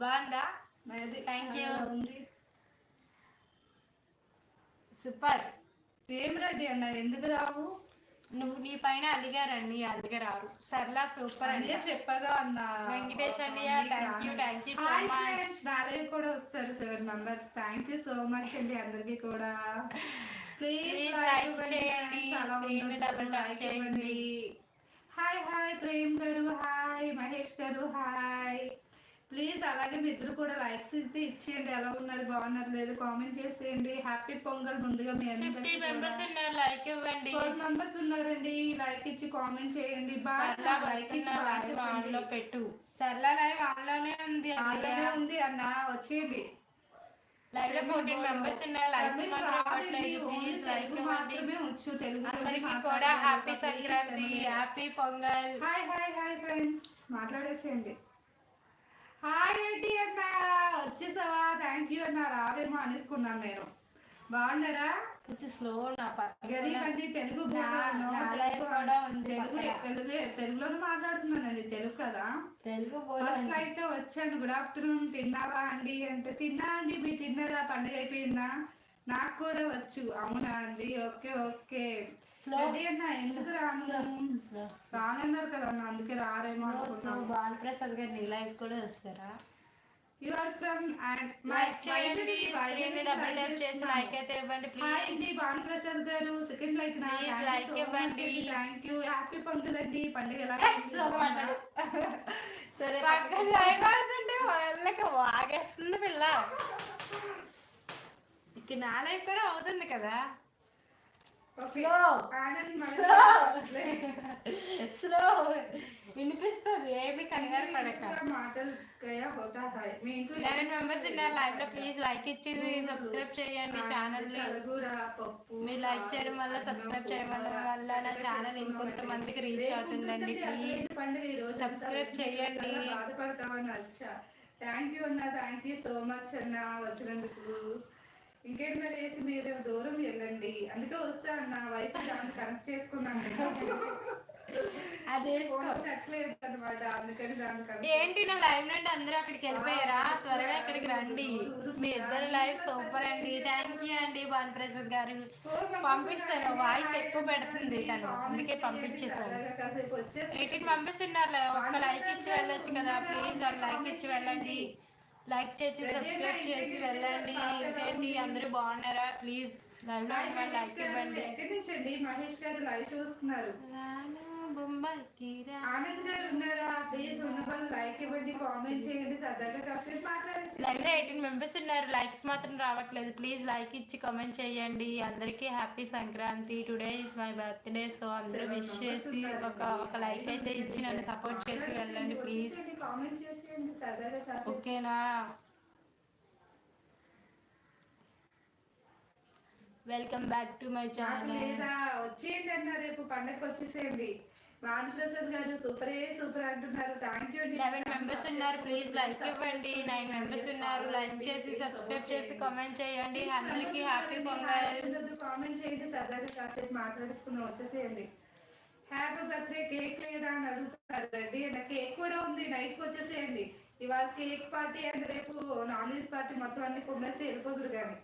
బాగుందా? Thank you. Super. ఏం రెడ్డి అన్న ఎందుకు రావు? నువ్వు నీ పైన అడిగారండి, అందుకే రారు. సర్లా సూపర్ అని చెప్పగా అన్న. వెంకటేష్ అన్నయ్య థ్యాంక్ యూ సో మచ్. నాలే కూడా వస్తారు 7 members. Thank you so much అండి అందరికి కూడా. ప్లీజ్ లైక్ చేయండి, డబుల్ ట్యాప్ చేయండి. హాయ్ హాయ్ ప్రేమ్ గారు, హాయ్ మహేష్ గారు, హాయ్. ప్లీజ్ అలాగే మీ ఇద్దరు కూడా లైక్స్ ఇస్తే ఇచ్చేయండి. ఎలా ఉన్నారు, బాగున్నారు లేదు కామెంట్ చేసేయండి. హ్యాపీ పొంగల్ ముందుగా మీ అందరికీ. 50 మెంబర్స్ ఉన్నారు, లైక్ ఇవ్వండి. 4 మెంబర్స్ ఉన్నారండి, లైక్ ఇచ్చి కామెంట్ చేయండి. లైక్ ఇచ్చి ఆన్ లో పెట్టు. సర్లా లైవ్ ఆన్ లోనే ఉంది, ఉంది అన్న వచ్చేయండి. లైవ్ లో 14 మెంబర్స్ ఉన్నారు, లైక్స్ మాత్రం ఇవ్వట్లేదు. ప్లీజ్ లైక్ ఇవ్వండి. తెలుగు అందరికీ కూడా happy Sankranti, happy Pongal. Hi hi hi friends, మాట్లాడేసేయండి. హాయ్ రెడ్డి అన్న, వచ్చేసావా? థ్యాంక్ యూ అన్న. రావేమో అనేసుకున్నాను నేను. బాగున్నారా? కొంచెం స్లో గరీబండి తెలుగులోనే మాట్లాడుతున్నానండి. తెలుగు కదా, తెలుగు ఫస్ట్ అయితే వచ్చాను. గుడ్ ఆఫ్టర్నూన్, తిన్నావా అండి అంటే తిన్నా అండి. మీరు తిన్నారా? పండుగ అయిపోయిందా? నాకు కూడా వచ్చు. అవునా అండి, ఓకే ఓకే. ఎందుకు రానన్నారు కదా అన్న, అందుకే రారేమో అనుకుంటున్నాను. భానుప్రసాద్ గారు నీ లైఫ్ కూడా వస్తారా? You are from and like చేయండి, డబుల్ ట్యాప్ చేసి లైక్ అయితే ఇవ్వండి ప్లీజ్. భానుప్రసాద్ గారు సెకండ్ లైక్ లైక్ ఇవ్వండి. Thank you. హ్యాపీ పొంగల్ అండి. పండుగ ఎలా సరే పక్కన లైవ్ ఆడుతుంటే వాళ్ళకి వాగేస్తుంది పిల్ల. ఇక నా లైఫ్ కూడా అవుతుంది కదా. స్లో వినిపిస్తుంది, ఏమి కంగారు పడక. 11 మెంబర్స్ ఉన్నారు లైవ్ లో. ప్లీజ్ లైక్ ఇచ్చి సబ్స్క్రైబ్ చేయండి ఛానల్ ని. మీరు లైక్ చేయడం వల్ల, సబ్స్క్రైబ్ చేయడం వల్ల నా ఛానల్ ఇంకొంతమందికి రీచ్ అవుతుందండి. ప్లీజ్ సబ్స్క్రైబ్ చేయండి. థ్యాంక్ యూ అన్న, థ్యాంక్ యూ సో మచ్ అన్న వచ్చినందుకు. ఇంకేంటి మరి వేసి మీరు దూరం వెళ్ళండి, అందుకే వస్తా అన్న. వైఫ్ దాన్ని కనెక్ట్ చేసుకున్నాను అనమాట, అందుకని దాన్ని. ఏంటి నా లైవ్ నుండి అందరూ అక్కడికి వెళ్ళిపోయారా? త్వరగా ఇక్కడికి రండి. మీ ఇద్దరు లైవ్ సూపర్ అండి. థ్యాంక్ యూ అండి భానుప్రసాద్ గారు. పంపిస్తాను, వాయిస్ ఎక్కువ పెడుతుంది తను, అందుకే పంపించేసాను. 18 మెంబర్స్ ఉన్నారు, ఒక్క లైక్ ఇచ్చి వెళ్ళొచ్చు కదా. ప్లీజ్ ఒక లైక్ ఇచ్చి వెళ్ళండి. లైక్ చేసి సబ్స్క్రైబ్ చేసి వెళ్ళండి. ఇంకేంటి అందరూ బాగున్నారా? ప్లీజ్ లైవ్ లో లైక్ ఇవ్వండి. మహేష్ గారు లైవ్ చూస్తున్నారు. ఆనంద్ గారు ఉన్నారా? ప్లీజ్ ఉన్న వాళ్ళు లైక్ ఇవ్వండి, కామెంట్ చేయండి. సరదాగా కాసేపు మాట్లాడేసి. లైవ్ లో 18 మెంబర్స్ ఉన్నారు, లైక్స్ మాత్రం రావట్లేదు. ప్లీజ్ లైక్ ఇచ్చి కామెంట్ చేయండి. అందరికీ happy Sankranti. Today is my birthday, so అందరూ విష్ చేసి ఒక లైక్ అయితే ఇచ్చి నన్ను సపోర్ట్ చేసి వెళ్ళండి ప్లీజ్. కామెంట్ చేసేయండి సరదాగా. ఓకేనా? Welcome back to my channel. వచ్చేయండి అన్న, రేపు పండగకి వచ్చేసేయండి. భానుప్రసాద్ గారు సూపర్ అంటున్నారు. థ్యాంక్ యూ అండి. 11 మెంబర్స్ ఉన్నారు, ప్లీజ్ లైక్ ఇవ్వండి. 9 మెంబర్స్ ఉన్నారు, లైక్ చేసి సబ్స్క్రైబ్ చేసి కామెంట్ చేయండి. అందరికీ హ్యాపీ పొంగల్. కామెంట్ చేయండి, సరదాగా కాసేపు మాట్లాడుకున్నాం. వచ్చేసేయండి. హ్యాపీ బర్త్డే, కేక్ లేదా అని అడుగుతున్నారు. రెడీ అండి, కేక్ కూడా ఉంది. నైట్కి వచ్చేసేయండి. ఇవాళ కేక్ పార్టీ అండ్ రేపు నాన్ వెజ్ పార్టీ, మొత్తం అన్ని కొమ్మేసి వెళ్ళిపోదురు. కానీ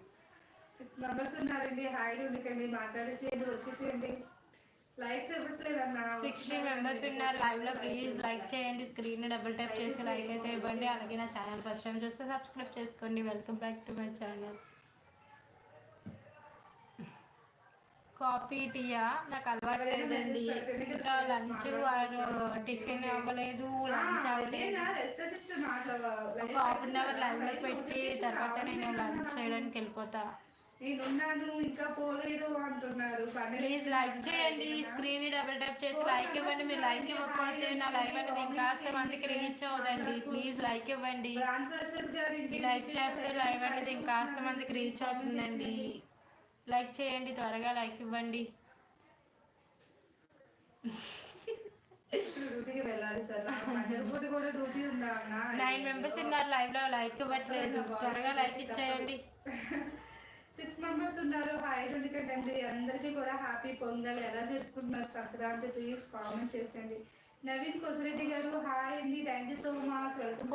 6 మెంబర్స్ ఉన్నారండి. హాయ్ ఉండకండి, మాట్లాడేసేయండి, వచ్చేసేయండి. లైక్స్ ఇవ్వట్లేదన్నా. 60 మెంబర్స్ ఉన్నారు లైవ్ లో. ప్లీజ్ లైక్ చేయండి, స్క్రీన్ డబుల్ ట్యాప్ చేసి లైక్ అయితే ఇవ్వండి. అలాగే నా ఛానల్ ఫస్ట్ టైం చూస్తే సబ్స్క్రైబ్ చేసుకోండి. Welcome back to my channel. Coffee టీయా నాకు అలవాటు లేదండి. ఇంకా లంచ్ టిఫిన్ అవ్వలేదు, లంచ్ అవ్వలేదు. ఒక హాఫ్ అన్ అవర్ లైవ్ లో పెట్టి తర్వాత నేను లంచ్ చేయడానికి వెళ్ళిపోతా. నేనున్నాను ఇంకా పోలేదు అంటున్నారు. ప్లీజ్ లైక్ చేయండి, స్క్రీన్ డబుల్ ట్యాప్ చేసి లైక్ ఇవ్వండి. మీరు లైక్ ఇవ్వకపోతే నా లైవ్ అనేది ఇంకాస్త మందికి రీచ్ అవ్వదండి. ప్లీజ్ లైక్ ఇవ్వండి. లైక్ చేస్తే లైవ్ అనేది ఇంకాస్త మందికి రీచ్ అవుతుందండి. లైక్ చేయండి, త్వరగా లైక్ ఇవ్వండి. డ్యూటీకి వెళ్ళాలి సార్, కూడా డ్యూటీ ఉందా అన్న. 9 మెంబర్స్ ఉన్నారు లైవ్ లో, లైక్ ఇవ్వట్లేదు. త్వరగా లైక్ ఇచ్చేయండి. 6 మెంబర్స్ ఉన్నారు. హాయ్ ఉండకండి. అందరికీ కూడా హ్యాపీ పొంగల్. ఎలా జరుపుకుంటున్నారు సంక్రాంతి? ప్లీజ్ కామెంట్ చేసేయండి. నవీన్ కొసిరెడ్డి గారు హాయ్ అండి, thank you so much. Welcome.